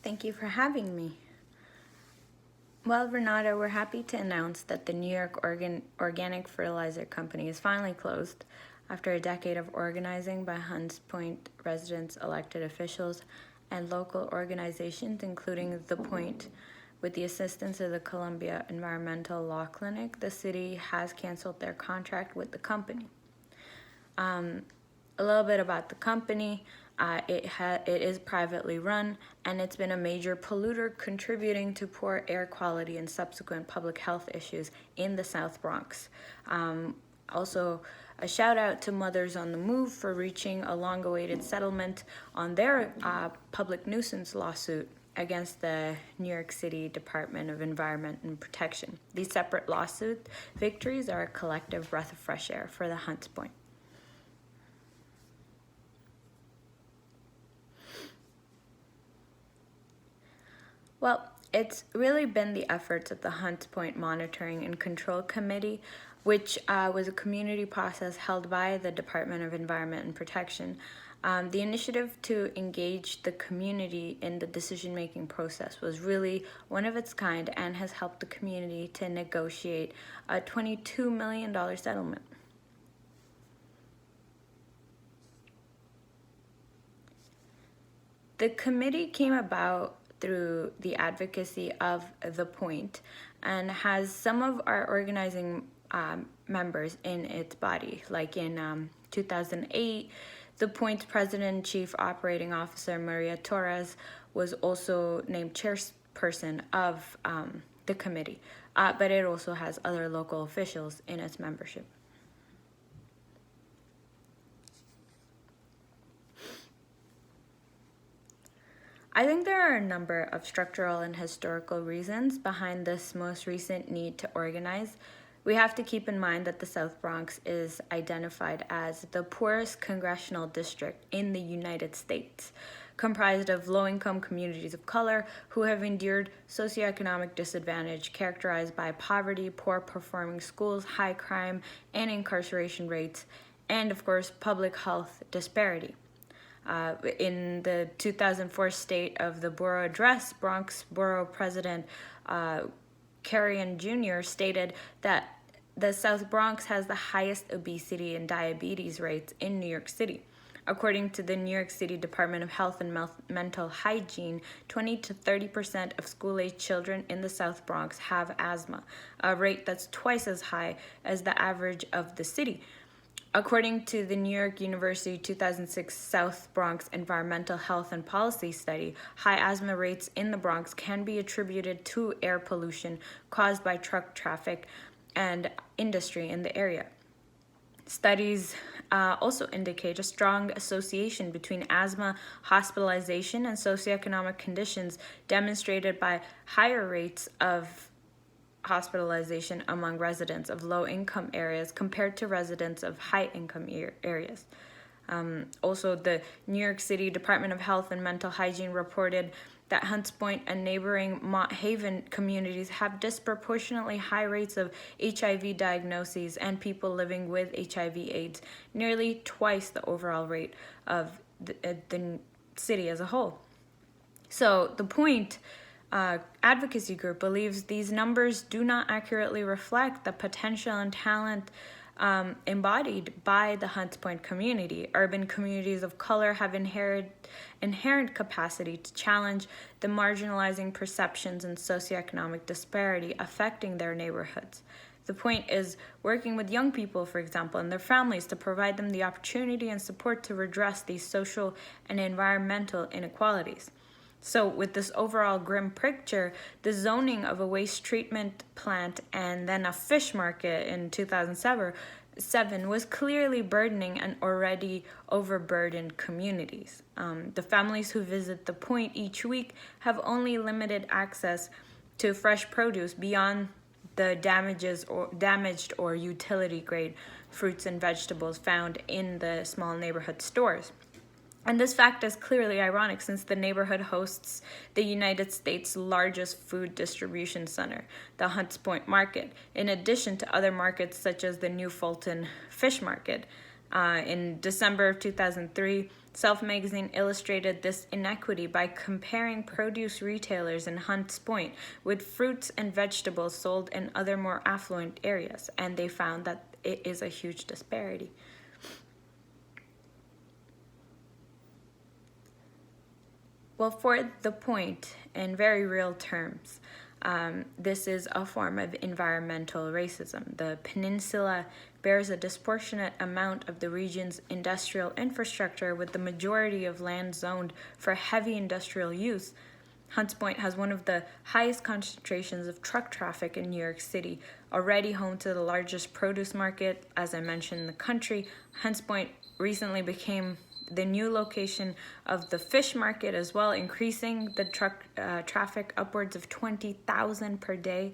Thank you for having me. Well, Renata, we're happy to announce that the New York Organic Fertilizer Company is finally closed after a decade of organizing by Hunts Point residents, elected officials, and local organizations, including The Point. With the assistance of the Columbia Environmental Law Clinic, the city has canceled their contract with the company. A little bit about the company. It is privately run, and it's been a major polluter, contributing to poor air quality and subsequent public health issues in the South Bronx. Also, a shout out to Mothers on the Move for reaching a long-awaited settlement on their public nuisance lawsuit against the New York City Department of Environment and Protection. These separate lawsuit victories are a collective breath of fresh air for the Hunts Point. Well, it's really been the efforts of the Hunts Point Monitoring and Control Committee, which was a community process held by the Department of Environment and Protection. The initiative to engage the community in the decision-making process was really one of its kind and has helped the community to negotiate a $22 million settlement. The committee came about through the advocacy of The Point and has some of our organizing members in its body. Like in 2008, The Point's president and chief operating officer, Maria Torres, was also named chairperson of the committee, but it also has other local officials in its membership. I think there are a number of structural and historical reasons behind this most recent need to organize. We have to keep in mind that the South Bronx is identified as the poorest congressional district in the United States, comprised of low-income communities of color who have endured socioeconomic disadvantage characterized by poverty, poor-performing schools, high crime and incarceration rates, and, of course, public health disparity. In the 2004 State of the Borough Address, Bronx Borough President Carrion Jr. stated that the South Bronx has the highest obesity and diabetes rates in New York City. According to the New York City Department of Health and Mental Hygiene, 20 to 30% of school-age children in the South Bronx have asthma, a rate that's twice as high as the average of the city. According to the New York University 2006 South Bronx Environmental Health and Policy Study, high asthma rates in the Bronx can be attributed to air pollution caused by truck traffic and industry in the area. Studies also indicate a strong association between asthma, hospitalization, and socioeconomic conditions demonstrated by higher rates of hospitalization among residents of low-income areas compared to residents of high-income areas. Also, the New York City Department of Health and Mental Hygiene reported that Hunts Point and neighboring Mott Haven communities have disproportionately high rates of HIV diagnoses and people living with HIV/AIDS, nearly twice the overall rate of the city as a whole. So the Point advocacy group believes these numbers do not accurately reflect the potential and talent embodied by the Hunts Point community. Urban communities of color have inherent capacity to challenge the marginalizing perceptions and socioeconomic disparity affecting their neighborhoods. The Point is working with young people, for example, and their families to provide them the opportunity and support to redress these social and environmental inequalities. So with this overall grim picture, the zoning of a waste treatment plant and then a fish market in 2007 was clearly burdening an already overburdened communities. The families who visit the Point each week have only limited access to fresh produce beyond the damaged or utility grade fruits and vegetables found in the small neighborhood stores. And this fact is clearly ironic since the neighborhood hosts the United States' largest food distribution center, the Hunts Point Market, in addition to other markets such as the New Fulton Fish Market. In December of 2003, Self Magazine illustrated this inequity by comparing produce retailers in Hunts Point with fruits and vegetables sold in other more affluent areas, and they found that it is a huge disparity. Well, for the point, in very real terms, this is a form of environmental racism. The peninsula bears a disproportionate amount of the region's industrial infrastructure, with the majority of land zoned for heavy industrial use. Hunts Point has one of the highest concentrations of truck traffic in New York City, already home to the largest produce market, as I mentioned, in the country. Hunts Point recently became the new location of the fish market as well, increasing the truck traffic upwards of 20,000 per day.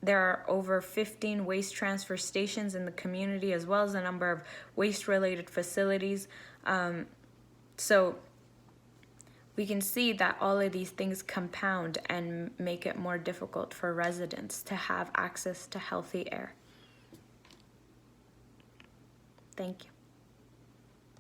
There are over 15 waste transfer stations in the community, as well as a number of waste-related facilities. So we can see that all of these things compound and make it more difficult for residents to have access to healthy air. Thank you.